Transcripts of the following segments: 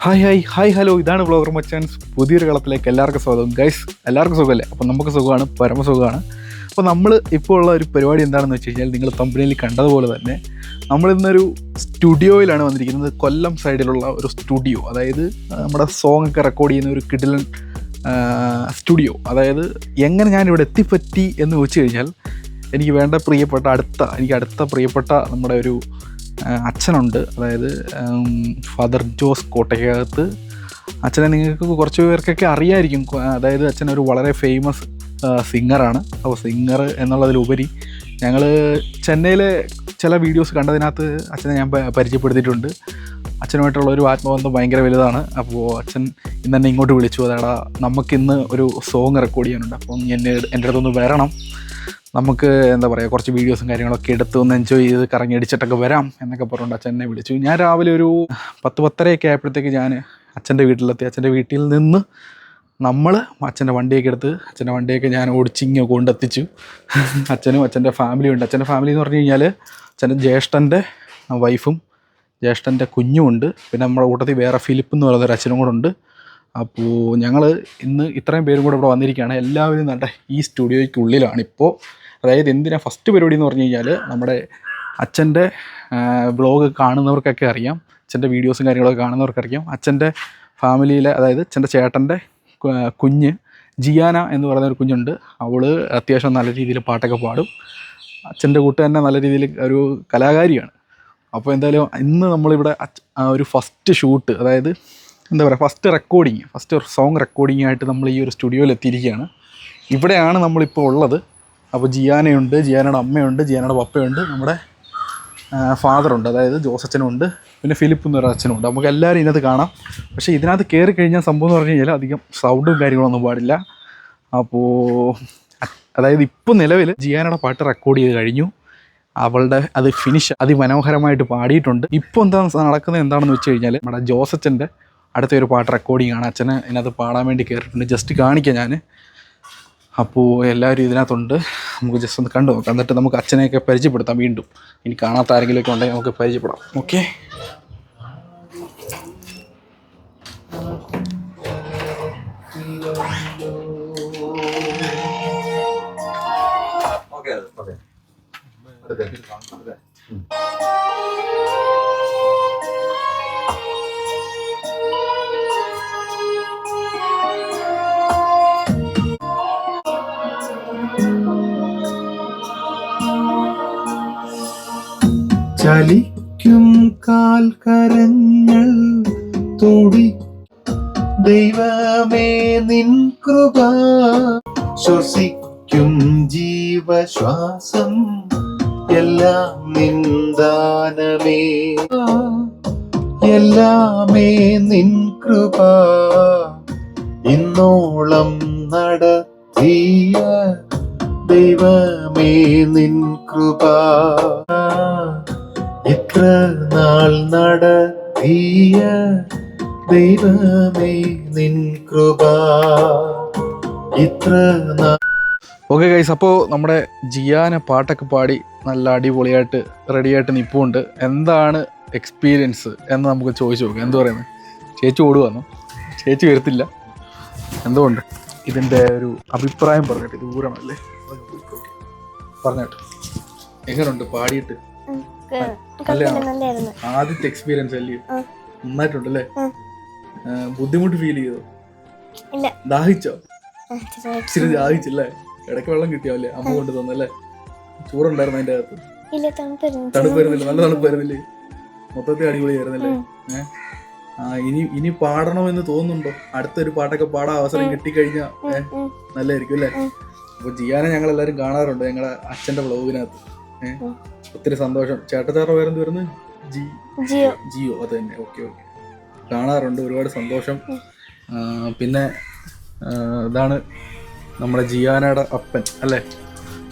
Hi hello, ഇതാണ് blogger മച്ചാൻസ്. പുതിയൊരു കളത്തിലേക്ക് എല്ലാവർക്കും സ്വാഗതം. ഗൈസ്, എല്ലാവർക്കും സുഖമല്ലേ? അപ്പോൾ നമുക്ക് സുഖമാണ്, പരമസുഖമാണ്. അപ്പോൾ നമ്മൾ ഇപ്പോൾ ഉള്ള ഒരു പരിപാടി എന്താണെന്ന് വെച്ച് കഴിഞ്ഞാൽ, നിങ്ങൾ തമ്പനിയിൽ കണ്ടതുപോലെ തന്നെ നമ്മളിന്നൊരു സ്റ്റുഡിയോയിലാണ് വന്നിരിക്കുന്നത്. കൊല്ലം സൈഡിലുള്ള ഒരു സ്റ്റുഡിയോ, അതായത് നമ്മുടെ സോങ് ഒക്കെ റെക്കോർഡ് ചെയ്യുന്ന ഒരു കിടിലൻ സ്റ്റുഡിയോ. അതായത് എങ്ങനെ ഞാനിവിടെ എത്തിപ്പറ്റി എന്ന് വെച്ച് കഴിഞ്ഞാൽ, എനിക്ക് അടുത്ത പ്രിയപ്പെട്ട നമ്മുടെ ഒരു അച്ഛനുണ്ട്. അതായത് ഫാദർ ജോസ് കോട്ടയ്ക്കകത്ത്. അച്ഛനെ നിങ്ങൾക്ക് കുറച്ച് പേർക്കൊക്കെ അറിയായിരിക്കും. അതായത് അച്ഛനൊരു വളരെ ഫേമസ് സിംഗറാണ്. അപ്പോൾ സിംഗർ എന്നുള്ളതിലുപരി ഞങ്ങൾ ചെന്നൈയിലെ ചില വീഡിയോസ് കണ്ടതിനകത്ത് അച്ഛനെ ഞാൻ പരിചയപ്പെടുത്തിയിട്ടുണ്ട്. അച്ഛനുമായിട്ടുള്ള ഒരു ആത്മബന്ധം ഭയങ്കര വലുതാണ്. അപ്പോൾ അച്ഛൻ ഇന്ന് തന്നെ ഇങ്ങോട്ട് വിളിച്ചു. അതാടാ, നമുക്കിന്ന് ഒരു സോങ് റെക്കോർഡ് ചെയ്യാനുണ്ട്, അപ്പം എൻ്റെ അടുത്തൊന്ന് വരണം, നമുക്ക് എന്താ പറയുക, കുറച്ച് വീഡിയോസും കാര്യങ്ങളൊക്കെ എടുത്ത് ഒന്ന് എൻജോയ് ചെയ്ത് കറങ്ങി അടിച്ചിട്ടൊക്കെ വരാം എന്നൊക്കെ പറഞ്ഞുകൊണ്ട് അച്ഛനെ വിളിച്ചു. ഞാൻ രാവിലെ ഒരു 10-10:30 ആയപ്പോഴത്തേക്ക് ഞാൻ അച്ഛൻ്റെ വീട്ടിലെത്തി. അച്ഛൻ്റെ വീട്ടിൽ നിന്ന് നമ്മൾ അച്ഛൻ്റെ വണ്ടിയൊക്കെ എടുത്ത് അച്ഛൻ്റെ വണ്ടിയൊക്കെ ഞാൻ ഓടിച്ചിങ്ങ് കൊണ്ടെത്തിച്ചു. അച്ഛനും അച്ഛൻ്റെ ഫാമിലിയും ഉണ്ട്. അച്ഛൻ്റെ ഫാമിലി എന്ന് പറഞ്ഞു കഴിഞ്ഞാൽ അച്ഛൻ്റെ ജ്യേഷ്ഠൻ്റെ വൈഫും ജ്യേഷ്ഠൻ്റെ കുഞ്ഞുമുണ്ട്. പിന്നെ നമ്മുടെ കൂട്ടത്തിൽ വേറെ ഫിലിപ്പ് എന്ന് പറയുന്നൊരു അച്ഛനും കൂടെ ഉണ്ട്. അപ്പോൾ ഞങ്ങൾ ഇന്ന് ഇത്രയും പേരും കൂടെ ഇവിടെ വന്നിരിക്കുകയാണ്. എല്ലാവരും നല്ല ഈ സ്റ്റുഡിയോയ്ക്കുള്ളിലാണ് ഇപ്പോൾ. അതായത് എന്തിനാ ഫസ്റ്റ് പരിപാടി എന്ന് പറഞ്ഞു കഴിഞ്ഞാൽ, നമ്മുടെ അച്ഛൻ്റെ വ്ളോഗ് കാണുന്നവർക്കൊക്കെ അറിയാം, അച്ഛൻ്റെ വീഡിയോസും കാര്യങ്ങളൊക്കെ കാണുന്നവർക്കറിയാം. അച്ഛൻ്റെ ഫാമിലിയിലെ, അതായത് അച്ഛൻ്റെ ചേട്ടൻ്റെ കുഞ്ഞ് ജിയാന എന്ന് പറയുന്ന ഒരു കുഞ്ഞുണ്ട്. അവൾ അത്യാവശ്യം നല്ല രീതിയിൽ പാട്ടൊക്കെ പാടും. അച്ഛൻ്റെ കൂട്ട് തന്നെ നല്ല രീതിയിൽ ഒരു കലാകാരിയാണ്. അപ്പോൾ എന്തായാലും ഇന്ന് നമ്മളിവിടെ ഒരു ഫസ്റ്റ് ഷൂട്ട്, അതായത് എന്താ പറയുക, ഫസ്റ്റ് സോങ് റെക്കോർഡിംഗ് ആയിട്ട് നമ്മൾ ഈ ഒരു സ്റ്റുഡിയോയിൽ എത്തിയിരിക്കുകയാണ്. ഇവിടെയാണ് നമ്മളിപ്പോൾ ഉള്ളത്. അപ്പോൾ ജിയാനയുണ്ട്, ജിയാനയുടെ അമ്മയുണ്ട്, ജിയാനയുടെ പപ്പയുണ്ട്, നമ്മുടെ ഫാദറുണ്ട്, അതായത് ജോസച്ചനുണ്ട്, പിന്നെ ഫിലിപ്പ് എന്നൊരു അച്ഛനുണ്ട്. നമുക്ക് എല്ലാവരും ഇതിനകത്ത് കാണാം. പക്ഷേ ഇതിനകത്ത് കയറി കഴിഞ്ഞാൽ സംഭവം എന്ന് പറഞ്ഞു കഴിഞ്ഞാൽ അധികം സൗണ്ടും കാര്യങ്ങളൊന്നും പാടില്ല. അപ്പോൾ അതായത് ഇപ്പോൾ നിലവിൽ ജിയാനയുടെ പാട്ട് റെക്കോർഡ് ചെയ്ത് കഴിഞ്ഞു. അവളുടെ അത് ഫിനിഷ് അതിമനോഹരമായിട്ട് പാടിയിട്ടുണ്ട്. ഇപ്പോൾ നടക്കുന്നത് എന്താണെന്ന് വെച്ച് കഴിഞ്ഞാൽ, നമ്മുടെ ജോസച്ചൻ്റെ അടുത്തൊരു പാട്ട് റെക്കോർഡിംഗ് ആണ്. അച്ഛന് ഇതിനകത്ത് പാടാൻ വേണ്ടി കയറിയിട്ടുണ്ട്. ജസ്റ്റ് കാണിക്കാം ഞാൻ. അപ്പോൾ എല്ലാവരും ഇതിനകത്തുണ്ട്. നമുക്ക് ജസ്റ്റ് ഒന്ന് കണ്ടു നോക്കാം. എന്നിട്ട് നമുക്ക് അച്ഛനെയൊക്കെ പരിചയപ്പെടുത്താം വീണ്ടും. ഇനി കാണാത്ത ആരെങ്കിലുമൊക്കെ ഉണ്ടെങ്കിൽ നമുക്ക് പരിചയപ്പെടാം. ഓക്കെ, ചലിക്കും കാൽക്കരങ്ങൾ തുടി ദൈവമേ നിൻ കൃപ, ശ്വസിക്കും ജീവശ്വാസം എല്ലാം നിന്ദാനമേ, എല്ലാമേ നിൻ കൃപ, ഇന്നോളം നടത്തിയ ദൈവമേ നിൻ കൃപ, ഇത്ര നാൾ നടത്തിയ ദൈവമേ നിൻ കൃപ, ഇത്ര നാൾ. ഓക്കെ ഗൈസ്, അപ്പോൾ നമ്മുടെ ജിയാന പാട്ടൊക്കെ പാടി നല്ല അടിപൊളിയായിട്ട് റെഡിയായിട്ട് നിൽപ്പുണ്ട്. എന്താണ് എക്സ്പീരിയൻസ് എന്ന് നമുക്ക് ചോദിച്ചു നോക്കാം. എന്തു പറയുന്നത്? ചേച്ചി ഓടുവന്നു, ചേച്ചി വരത്തില്ല. എന്തുകൊണ്ട്? ഇതിൻ്റെ ഒരു അഭിപ്രായം പറഞ്ഞിട്ട്. ഇത് ഊരണല്ലേ പറഞ്ഞിട്ട് എങ്ങനെയുണ്ട് പാടിയിട്ട്? ആദ്യത്തെ എക്സ്പീരിയൻസ് അല്ലേ? നന്നായിട്ടുണ്ടല്ലേ? ബുദ്ധിമുട്ട് ഫീൽ ചെയ്തോ? ദാഹിച്ചോ? ഇച്ചിരി ദാഹിച്ചല്ലേ? ഇടയ്ക്ക് വെള്ളം കിട്ടിയാവല്ലേ അമ്മ കൊണ്ട് തന്നല്ലേ? ചൂടുണ്ടായിരുന്നു അതിന്റെ അകത്ത്? തണുപ്പായിരുന്നില്ല? നല്ല തണുപ്പായിരുന്നില്ലേ? മൊത്തത്തിൽ അടിപൊളിയായിരുന്നല്ലേ? ഇനി പാടണമെന്ന് തോന്നുന്നുണ്ടോ? അടുത്തൊരു പാട്ടൊക്കെ പാടാൻ അവസരം കിട്ടിക്കഴിഞ്ഞാൽ നല്ലതായിരിക്കും അല്ലേ? അപ്പൊ ജിയാനെ ഞങ്ങൾ എല്ലാവരും കാണാറുണ്ട് ഞങ്ങളെ അച്ഛന്റെ വ്ളോഗിനകത്ത്. ഒത്തിരി സന്തോഷം. ചേട്ടച്ചാറ പേരെന്ത് വരുന്നത്? ജിയോ. അത് തന്നെ. ഓക്കെ, കാണാറുണ്ട്. ഒരുപാട് സന്തോഷം. പിന്നെ ഇതാണ് നമ്മുടെ ജിയാനയുടെ അപ്പൻ അല്ലേ?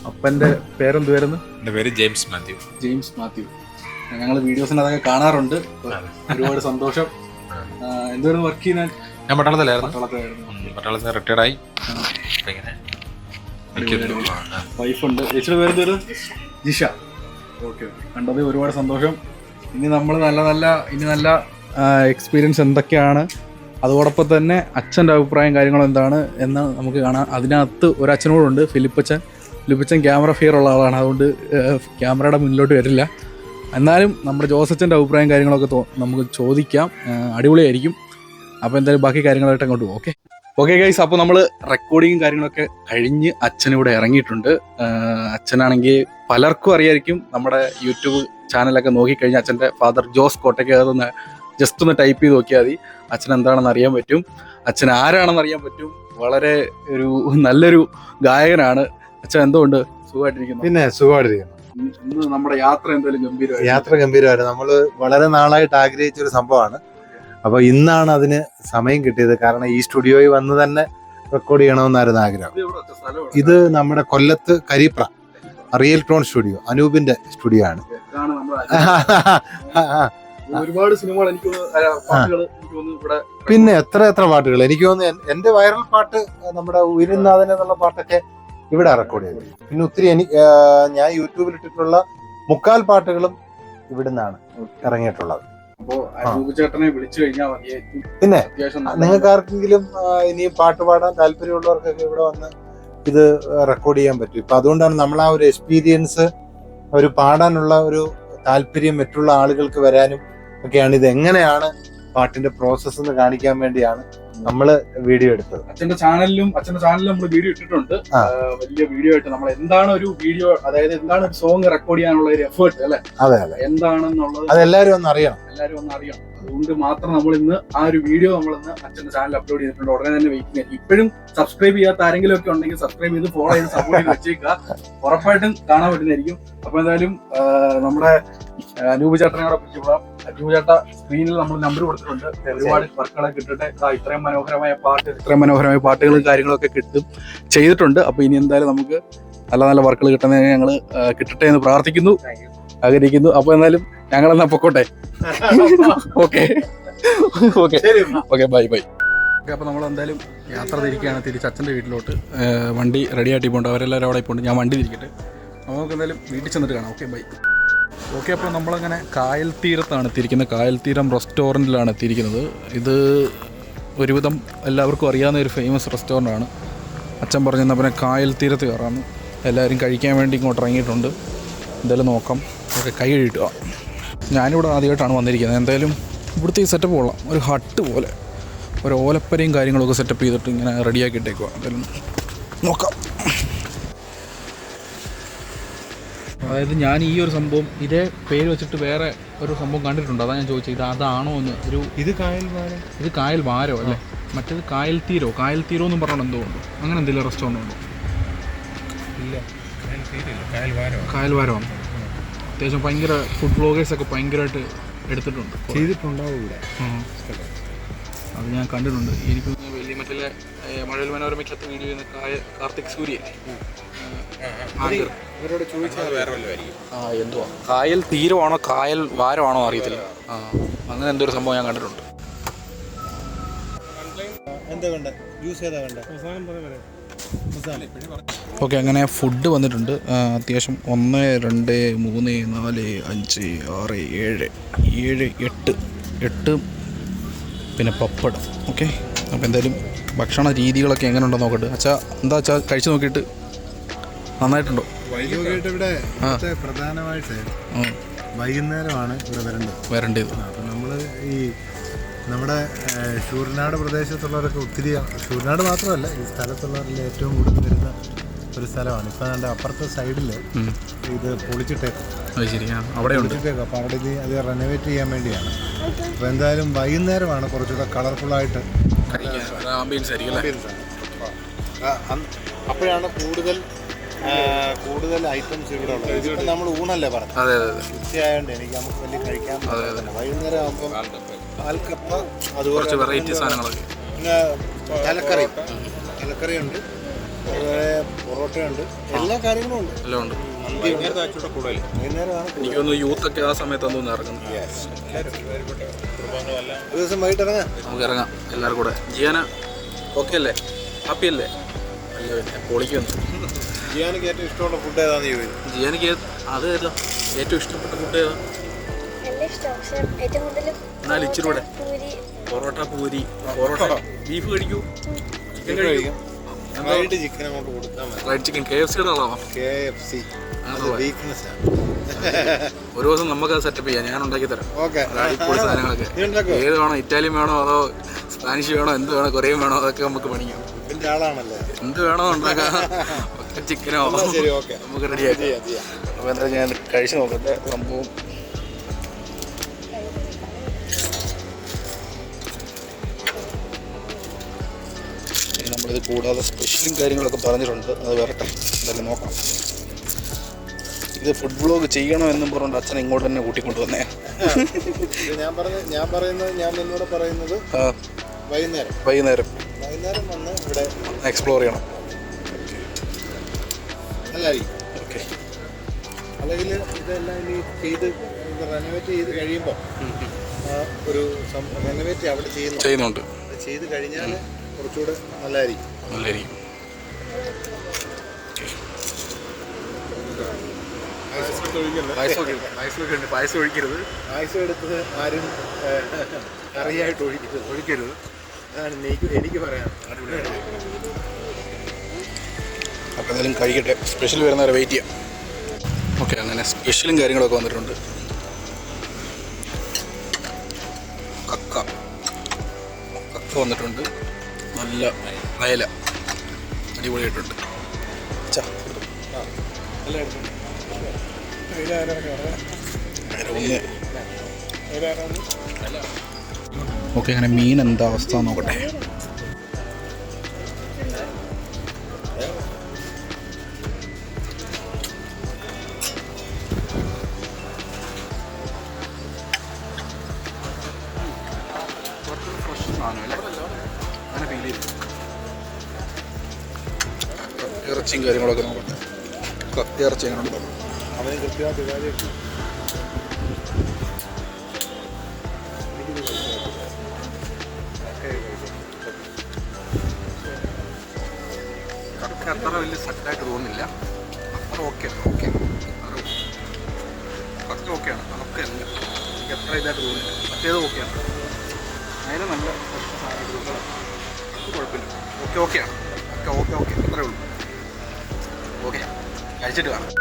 അപ്പൻ്റെ പേരെന്ത് വരുന്നു? എൻ്റെ പേര് ജെയിംസ് മാത്യു. ഞങ്ങൾ വീഡിയോസിനതൊക്കെ കാണാറുണ്ട്. ഒരുപാട് സന്തോഷം. എന്തുവായിരുന്നു വർക്ക് ചെയ്യുന്നത്? ഞാൻ പട്ടാളത്തിൽ റിട്ടയർഡായി. വൈഫുണ്ട്. ചേച്ചിയുടെ പേരെന്ത് വരും? ജിഷ. ഓക്കെ, കണ്ടത് ഒരുപാട് സന്തോഷം. ഇനി നമ്മൾ നല്ല എക്സ്പീരിയൻസ് എന്തൊക്കെയാണ്, അതോടൊപ്പം തന്നെ അച്ഛൻ്റെ അഭിപ്രായം കാര്യങ്ങളും എന്താണ് എന്ന് നമുക്ക് കാണാം. അതിനകത്ത് ഒരു അച്ഛനോടുണ്ട്, ഫിലിപ്പച്ചൻ ക്യാമറ ഫിയർ ഉള്ള ആളാണ്, അതുകൊണ്ട് ക്യാമറയുടെ മുന്നിലോട്ട് വരില്ല. എന്നാലും നമ്മുടെ ജോസച്ചൻ്റെ അഭിപ്രായം കാര്യങ്ങളൊക്കെ നമുക്ക് ചോദിക്കാം, അടിപൊളിയായിരിക്കും. അപ്പോൾ എന്തായാലും ബാക്കി കാര്യങ്ങളായിട്ട് അങ്ങോട്ട് പോകും. ഓക്കെ ഗൈസ്, അപ്പോൾ നമ്മൾ റെക്കോർഡിങ്ങും കാര്യങ്ങളൊക്കെ കഴിഞ്ഞ് അച്ഛനിവിടെ ഇറങ്ങിയിട്ടുണ്ട്. അച്ഛനാണെങ്കിൽ പലർക്കും അറിയായിരിക്കും, നമ്മുടെ യൂട്യൂബ് ചാനലൊക്കെ നോക്കിക്കഴിഞ്ഞാൽ അച്ഛൻ്റെ ഫാദർ ജോസ് കോട്ടയ്ക്കകത്ത് ജസ്റ്റ് ഒന്ന് ടൈപ്പ് ചെയ്ത് നോക്കിയാൽ മതി, അച്ഛൻ എന്താണെന്ന് അറിയാൻ പറ്റും, അച്ഛൻ ആരാണെന്ന് അറിയാൻ പറ്റും. വളരെ നല്ലൊരു ഗായകനാണ് അച്ഛൻ. എന്തുകൊണ്ട് സുഖമായിട്ടിരിക്കുന്നു? പിന്നെ സുഖമായിട്ടിരിക്കുന്നു. ഇന്ന് നമ്മുടെ യാത്ര എന്തായാലും ഗംഭീരമായി. യാത്ര ഗംഭീരമായിരുന്നു. നമ്മൾ വളരെ നാളായിട്ട് ആഗ്രഹിച്ചൊരു സംഭവമാണ്. അപ്പോൾ ഇന്നാണ് അതിന് സമയം കിട്ടിയത്. കാരണം ഈ സ്റ്റുഡിയോയിൽ വന്ന് തന്നെ റെക്കോർഡ് ചെയ്യണമെന്നായിരുന്നു ആഗ്രഹം. ഇത് നമ്മുടെ കൊല്ലത്ത് കരിപ്ര റിയൽ ടോൺ സ്റ്റുഡിയോ, അനൂപിന്റെ സ്റ്റുഡിയോ ആണ്. ഒരുപാട് സിനിമകൾ എനിക്ക് പിന്നെ എത്ര പാട്ടുകൾ. എനിക്ക് തോന്നുന്നു എന്റെ വൈറൽ പാട്ട് നമ്മുടെ ഉയരുന്നാഥൻ എന്നുള്ള പാട്ടൊക്കെ ഇവിടെ റെക്കോർഡ് ചെയ്തു. പിന്നെ ഒത്തിരി ഞാൻ യൂട്യൂബിൽ ഇട്ടിട്ടുള്ള 3/4 പാട്ടുകളും ഇവിടുന്നാണ് ഇറങ്ങിയിട്ടുള്ളത്. പിന്നെ നിങ്ങൾക്ക് ആർക്കെങ്കിലും ഇനിയും പാട്ട് പാടാൻ താല്പര്യമുള്ളവർക്കൊക്കെ ഇവിടെ വന്ന് ഇത് റെക്കോർഡ് ചെയ്യാൻ പറ്റും. ഇപ്പൊ അതുകൊണ്ടാണ് നമ്മൾ ആ ഒരു എക്സ്പീരിയൻസ്, ഒരു പാടാനുള്ള ഒരു താല്പര്യം മറ്റുള്ള ആളുകൾക്ക് വരാനും ഒക്കെയാണ്. ഇത് എങ്ങനെയാണ് പാട്ടിന്റെ പ്രോസസ്സ് എന്ന് കാണിക്കാൻ വേണ്ടിയാണ് നമ്മള് വീഡിയോ എടുത്തത്. അച്ഛന്റെ ചാനലിലും നമ്മൾ വീഡിയോ ഇട്ടിട്ടുണ്ട്. വലിയ വീഡിയോ ആയിട്ട് നമ്മൾ എന്താണ് ഒരു വീഡിയോ, അതായത് എന്താണ് ഒരു സോങ് റെക്കോർഡ് ചെയ്യാനുള്ള ഒരു എഫേർട്ട് അല്ലെ, അതെ എന്താണെന്നുള്ളത് അതെല്ലാരും ഒന്ന് അറിയണം. അതുകൊണ്ട് മാത്രം നമ്മൾ ഇന്ന് ആ ഒരു വീഡിയോ നമ്മളിന്ന് അച്ഛന്റെ ചാനൽ അപ്ലോഡ് ചെയ്തിട്ടുണ്ട്. ഉടനെ തന്നെ വെയിറ്റിംഗ് ആയിരിക്കും. ഇപ്പോഴും സബ്സ്ക്രൈബ് ചെയ്യാത്ത ആരെങ്കിലും ഒക്കെ ഉണ്ടെങ്കിൽ സബ്സ്ക്രൈബ് ചെയ്ത് ഫോളോ ചെയ്ത് സപ്പോർട്ട് ചെയ്ത് വെച്ചേക്കുക, ഉറപ്പായിട്ടും കാണാൻ പറ്റുന്നതായിരിക്കും. അപ്പൊ എന്തായാലും നമ്മുടെ അനൂപ് ചേട്ടനോടെ പരിചയപ്പെടാം. അനൂപ് ചേട്ട സ്ക്രീനിൽ നമ്മൾ നമ്പർ കൊടുത്തിട്ടുണ്ട്. ഒരുപാട് വർക്കുകളൊക്കെ കിട്ടട്ടെ. ഇത്രയും മനോഹരമായ പാട്ടുകളും കാര്യങ്ങളൊക്കെ ചെയ്തിട്ടുണ്ട്. അപ്പൊ ഇനി എന്തായാലും നമുക്ക് നല്ല വർക്കുകൾ കിട്ടുന്നതിന് ഞങ്ങൾ കിട്ടട്ടെ എന്ന് പ്രാർത്ഥിക്കുന്നു, ആഗ്രഹിക്കുന്നു. അപ്പൊ എന്തായാലും ഞങ്ങളെന്നാ പൊക്കോട്ടെ. Okay bye. ഓക്കെ, അപ്പോൾ നമ്മൾ എന്തായാലും യാത്ര തിരിക്കുകയാണ് തിരിച്ച് അച്ഛൻ്റെ വീട്ടിലോട്ട്. വണ്ടി റെഡി ആയിട്ട് പോകണ്ട, അവരെല്ലാവരും അവിടെ പോകണ്ട. ഞാൻ വണ്ടി തിരിക്കട്ടെ. അപ്പോൾ നമുക്ക് എന്തായാലും വീട്ടിൽ ചെന്നിട്ട് കാണാം. Okay bye. ഓക്കെ, അപ്പോൾ നമ്മളങ്ങനെ കായൽ തീരത്താണ് എത്തിയിരിക്കുന്നത്. കായൽ തീരം റെസ്റ്റോറൻറ്റിലാണ് എത്തിയിരിക്കുന്നത്. ഇത് ഒരുവിധം എല്ലാവർക്കും അറിയാവുന്ന ഒരു ഫേമസ് റെസ്റ്റോറൻ്റാണ്. അച്ഛൻ പറഞ്ഞാൽ പിന്നെ കായൽ തീരത്ത് കയറാമെന്ന്. എല്ലാവരും കഴിക്കാൻ വേണ്ടി ഇങ്ങോട്ട് ഇറങ്ങിയിട്ടുണ്ട്. എന്തായാലും നോക്കാം. ഓക്കെ, കൈ കഴുകിട്ടുക. ഞാനിവിടെ ആദ്യമായിട്ടാണ് വന്നിരിക്കുന്നത്. എന്തായാലും ഇവിടുത്തെ ഈ സെറ്റപ്പ് കൊള്ളാം. ഒരു ഹട്ട് പോലെ ഒരു ഓലപ്പരയും കാര്യങ്ങളൊക്കെ സെറ്റപ്പ് ചെയ്തിട്ട് ഇങ്ങനെ റെഡിയാക്കി ഇട്ടേക്കുക. എന്തായാലും നോക്കാം. അതായത് ഞാൻ ഈ ഒരു സംഭവം ഇതേ പേര് വെച്ചിട്ട് വേറെ ഒരു സംഭവം കണ്ടിട്ടുണ്ട്. അതാണ് ഞാൻ ചോദിച്ചത്, ഇത് അതാണോ എന്ന്. ഇത് കായൽ വാരോ അല്ലേ? മറ്റേത് കായൽ തീരോ എന്നും പറഞ്ഞോണ്ട് എന്തോ ഉണ്ട്. അങ്ങനെ എന്തെങ്കിലും റെസ്റ്റോറൻ്റ് ഉണ്ടോ? ഇല്ല, കായൽ വാരമാണ്. അത്യാവശ്യം ഭയങ്കര ഫുഡ് വ്ളോഗേഴ്സൊക്കെ ഭയങ്കരമായിട്ട് എടുത്തിട്ടുണ്ട്, ചെയ്തിട്ടുണ്ടാവും ഇവിടെ. അത് ഞാൻ കണ്ടിട്ടുണ്ട്. എനിക്ക് വലിയ മറ്റേ മഴവിൽ മനോരമയ്ക്കകത്ത് വീഡിയോ ചെയ്യുന്ന കാർത്തിക് സൂര്യ എന്തുവാ, കായൽ തീരമാണോ കായൽ വാരമാണോ അറിയത്തില്ല. അങ്ങനെ എന്തോ ഒരു സംഭവം ഞാൻ കണ്ടിട്ടുണ്ട്. ഓക്കെ, അങ്ങനെ ഫുഡ് വന്നിട്ടുണ്ട്. അത്യാവശ്യം 1 2 3 4 5 6 7 8 പിന്നെ പപ്പടം. ഓക്കെ, അപ്പോൾ എന്തായാലും ഭക്ഷണ രീതികളൊക്കെ എങ്ങനെ ഉണ്ടോ നോക്കട്ടെ. എന്താ കഴിച്ചു നോക്കിയിട്ട് നന്നായിട്ടുണ്ടോ? ഇവിടെ പ്രധാനമായിട്ട് വൈകുന്നേരമാണ് ഇവിടെ വരേണ്ടത്. അപ്പം നമ്മൾ ഈ നമ്മുടെ ശൂർനാട് പ്രദേശത്തുള്ളവരൊക്കെ ഒത്തിരി, ശൂർനാട് മാത്രമല്ല ഈ സ്ഥലത്തുള്ളവരിൽ ഏറ്റവും കൂടുതൽ വരുന്ന ഒരു സ്ഥലമാണ്. ഇപ്പം അതിൻ്റെ അപ്പുറത്തെ സൈഡിൽ ഇത് പൊളിച്ചിട്ടേക്കും. അപ്പോൾ അവിടെ അത് റെനോവേറ്റ് ചെയ്യാൻ വേണ്ടിയാണ്. അപ്പോൾ എന്തായാലും വൈകുന്നേരമാണ് കുറച്ചുകൂടെ കളർഫുള്ളായിട്ട് അപ്പോഴാണ് കൂടുതൽ ഐറ്റംസ് ഇവിടെ ഉള്ളത്. ഇതിപ്പോൾ നമ്മൾ ഊണല്ലേ പറഞ്ഞത്, ഉച്ചയായതുകൊണ്ട് നമുക്ക് വലിയ കഴിക്കാൻ പറ്റില്ല. വൈകുന്നേരം ആകുമ്പോൾ പാൽക്കപ്പ, അതുപോലെ വെറൈറ്റി സാധനങ്ങളൊക്കെ, പിന്നെ തലക്കറിയുണ്ട്, അതുപോലെ പൊറോട്ടയുണ്ട്, എല്ലാ കാര്യങ്ങളും ഉണ്ട്. എല്ലാം ഉണ്ട്. വൈകുന്നേരമാണ് യൂത്തൊക്കെ ആ സമയത്തൊന്നും ഇറങ്ങുന്നത്. ഒരു ദിവസം വൈകിട്ട് ഇറങ്ങാം, നമുക്ക് ഇറങ്ങാം എല്ലാവരും കൂടെ. ജിയാന ഓക്കെ അല്ലേ? ഹാപ്പി അല്ലേ? പൊളിക്കുന്നു. ജിയാനക്ക് ഏറ്റവും ഇഷ്ടമുള്ള ഫുഡ് ഏതാണെന്ന് ചോദിച്ചു. ജിയാനക്ക് ഏറ്റവും ഇഷ്ടപ്പെട്ട ഫുഡ് ഏതാ? എന്നാലും ഇച്ചിരി കൂടെ പൊറോട്ട പൂരി പൊറോട്ട ബീഫ് കഴിക്കൂ ചിക്കൻ കഴിക്കും ചിക്കൻ അങ്ങോട്ട് കൊടുത്താൽ മതി. Fried chicken KFC KFC weakness ആണ്. ഒരു ദിവസം നമുക്കത് സെറ്റപ്പ് ചെയ്യാം, ഞാൻ ഉണ്ടാക്കി തരാം. ഓക്കെ, അടിപൊളി സാധനങ്ങളൊക്കെ ഏത് വേണോ, ഇറ്റാലിയൻ വേണോ അതോ സ്പാനിഷ് വേണോ, എന്ത് വേണോ, കൊറിയൻ വേണോ, അതൊക്കെ നമുക്ക് പണിയാം. ഇതിന്റെ ആളാണല്ലേ, എന്ത് വേണോ ഉണ്ടാക്കാം. ചിക്കനോ ശരി, ഓക്കെ, നമുക്ക് റെഡിയാക്കാം. അപ്പോൾ എന്താ ഞാൻ കഴിച്ച് നോക്കട്ടെ സംഭവം. നമ്മളിത് കൂടാതെ സ്പെഷ്യലും കാര്യങ്ങളൊക്കെ പറഞ്ഞിട്ടുണ്ട്, അത് വരട്ടെ, എന്തായാലും നോക്കാം. ഇത് ഫുഡ് വ്ലോഗ് ചെയ്യണോ എന്നും പറഞ്ഞുകൊണ്ട് അച്ഛൻ ഇങ്ങോട്ട് തന്നെ കൂട്ടിക്കൊണ്ടുവന്നേ. ഞാൻ നിന്നോട് പറയുന്നത് വൈകുന്നേരം വന്ന് ഇവിടെ എക്സ്പ്ലോർ ചെയ്യണം. ഓക്കെ, അല്ലെങ്കിൽ ഇതെല്ലാം ഇനി ചെയ്ത് റെനോവേറ്റ് ചെയ്ത് കഴിയുമ്പോൾ ഒരു റെനോവേറ്റ് അവിടെ ചെയ്യുന്നുണ്ട്. ചെയ്ത് കഴിഞ്ഞാൽ കുറച്ചുകൂടെ നല്ലതായിരിക്കും. പായസം ഒഴിക്കരുത്, പായസം എടുത്തത് ആരും കറിയായിട്ട് ഒഴിക്കരുത്. അതാണ് എനിക്ക് പറയാം. അപ്പോൾ എന്തായാലും കഴിക്കട്ടെ, സ്പെഷ്യൽ വരുന്നവരെ വെയിറ്റ് ചെയ്യാം. ഓക്കെ, അങ്ങനെ സ്പെഷ്യലും കാര്യങ്ങളൊക്കെ വന്നിട്ടുണ്ട്. കക്ക വന്നിട്ടുണ്ട്, നല്ല അയല അടിപൊളിയായിട്ടുണ്ട്. ഓക്കെ, അങ്ങനെ മീൻ എന്താ അവസ്ഥ നോക്കട്ടെ. ഇറച്ചിയും കാര്യങ്ങളൊക്കെ നോക്കട്ടെ. ഇറച്ചി എങ്ങനെ ഉണ്ടാവും? അവന് കൃത്യമായിട്ട് കറക്റ്റ് അത്ര വലിയ സെറ്റായിട്ട് തോന്നുന്നില്ല. അത്ര ഓക്കെയാണ്, കറക്റ്റ് ഓക്കെയാണ്. അതൊക്കെ അല്ല, എനിക്ക് എത്ര ഇതായിട്ട് തോന്നുന്നില്ല. മറ്റേത് ഓക്കെയാണ്, അതിന് നല്ല സാധനങ്ങൾ കുഴപ്പമില്ല. ഓക്കെയാണ്, അത്രേ ഉള്ളൂ. ഓക്കെ, കഴിച്ചിട്ട് കാണാം.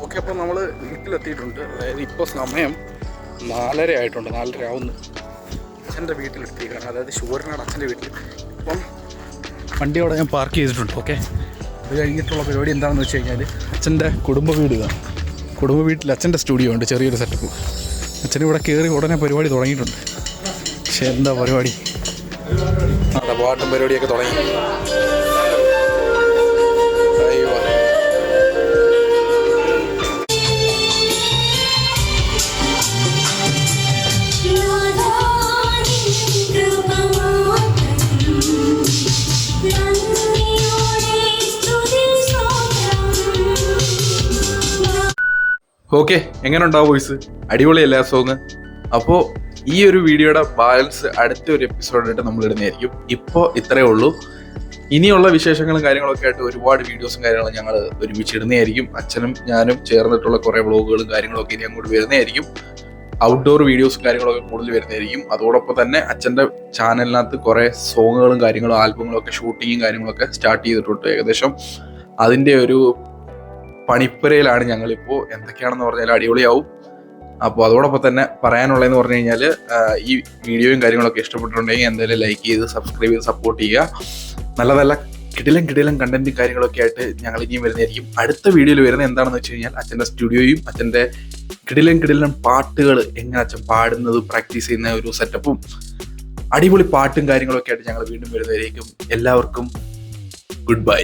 ഓക്കെ, അപ്പോൾ നമ്മൾ വീട്ടിലെത്തിയിട്ടുണ്ട്. അതായത് ഇപ്പോൾ സമയം 4:30 ആയിട്ടുണ്ട്, 4:30 ആവുന്നു. അച്ഛൻ്റെ വീട്ടിലെത്തിയിരിക്കുകയാണ്, അതായത് ശൂരനാട് അച്ഛൻ്റെ വീട്ടിൽ. ഇപ്പം വണ്ടി അവിടെ ഞാൻ പാർക്ക് ചെയ്തിട്ടുണ്ട്. ഓക്കെ, അത് കഴിഞ്ഞിട്ടുള്ള പരിപാടി എന്താണെന്ന് വെച്ച് കഴിഞ്ഞാൽ അച്ഛൻ്റെ കുടുംബ വീട് ഇതാണ്. കുടുംബ വീട്ടിൽ അച്ഛൻ്റെ സ്റ്റുഡിയോ ഉണ്ട്, ചെറിയൊരു സെറ്റപ്പ്. അച്ഛനിവിടെ കയറി ഉടനെ പരിപാടി തുടങ്ങിയിട്ടുണ്ട്. പക്ഷേ എന്താ പരിപാടി, അവിടെ പാട്ടും പരിപാടിയൊക്കെ തുടങ്ങി. ഓക്കെ, എങ്ങനെ ഉണ്ടാവും വോയിസ്? അടിപൊളിയല്ലേ ആ സോങ്? അപ്പോൾ ഈ ഒരു വീഡിയോയുടെ ബാലൻസ് അടുത്ത ഒരു എപ്പിസോഡായിട്ട് നമ്മൾ ഇടുന്നതായിരിക്കും. ഇപ്പോൾ ഇത്രയേ ഉള്ളൂ. ഇനിയുള്ള വിശേഷങ്ങളും കാര്യങ്ങളൊക്കെ ആയിട്ട് ഒരുപാട് വീഡിയോസും കാര്യങ്ങളും ഞങ്ങൾ ഒരുമിച്ച് ഇടുന്നതായിരിക്കും. അച്ഛനും ഞാനും ചേർന്നിട്ടുള്ള കുറേ വ്ളോഗുകളും കാര്യങ്ങളൊക്കെ ഇനി അങ്ങോട്ട് വരുന്നതായിരിക്കും. ഔട്ട്ഡോർ വീഡിയോസും കാര്യങ്ങളൊക്കെ കൂടുതൽ വരുന്നതായിരിക്കും. അതോടൊപ്പം തന്നെ അച്ഛൻ്റെ ചാനലിനകത്ത് കുറേ സോങ്ങുകളും കാര്യങ്ങളും ആൽബങ്ങളും ഒക്കെ ഷൂട്ടിങ്ങും കാര്യങ്ങളൊക്കെ സ്റ്റാർട്ട് ചെയ്തിട്ടുണ്ട്. ഏകദേശം അതിൻ്റെ ഒരു പണിപ്പുരയിലാണ് ഞങ്ങളിപ്പോൾ. എന്തൊക്കെയാണെന്ന് പറഞ്ഞാൽ അടിപൊളിയാവും. അപ്പോൾ അതോടൊപ്പം തന്നെ പറയാനുള്ളതെന്ന് പറഞ്ഞു കഴിഞ്ഞാൽ ഈ വീഡിയോയും കാര്യങ്ങളൊക്കെ ഇഷ്ടപ്പെട്ടിട്ടുണ്ടെങ്കിൽ എന്തായാലും ലൈക്ക് ചെയ്ത് സബ്സ്ക്രൈബ് ചെയ്ത് സപ്പോർട്ട് ചെയ്യുക. നല്ല നല്ല കിടിലം കണ്ടന്റും കാര്യങ്ങളൊക്കെ ആയിട്ട് ഞങ്ങൾ ഇനിയും വരുന്നതായിരിക്കും. അടുത്ത വീഡിയോയിൽ വരുന്നത് എന്താണെന്ന് വെച്ച് കഴിഞ്ഞാൽ അച്ഛൻ്റെ സ്റ്റുഡിയോയും അച്ഛൻ്റെ കിടിലം പാട്ടുകൾ എങ്ങനെ അച്ഛൻ പാടുന്നത് പ്രാക്ടീസ് ചെയ്യുന്ന ഒരു സെറ്റപ്പും അടിപൊളി പാട്ടും കാര്യങ്ങളൊക്കെ ആയിട്ട് ഞങ്ങൾ വീണ്ടും വരുന്നതായിരിക്കും. എല്ലാവർക്കും ഗുഡ് ബൈ.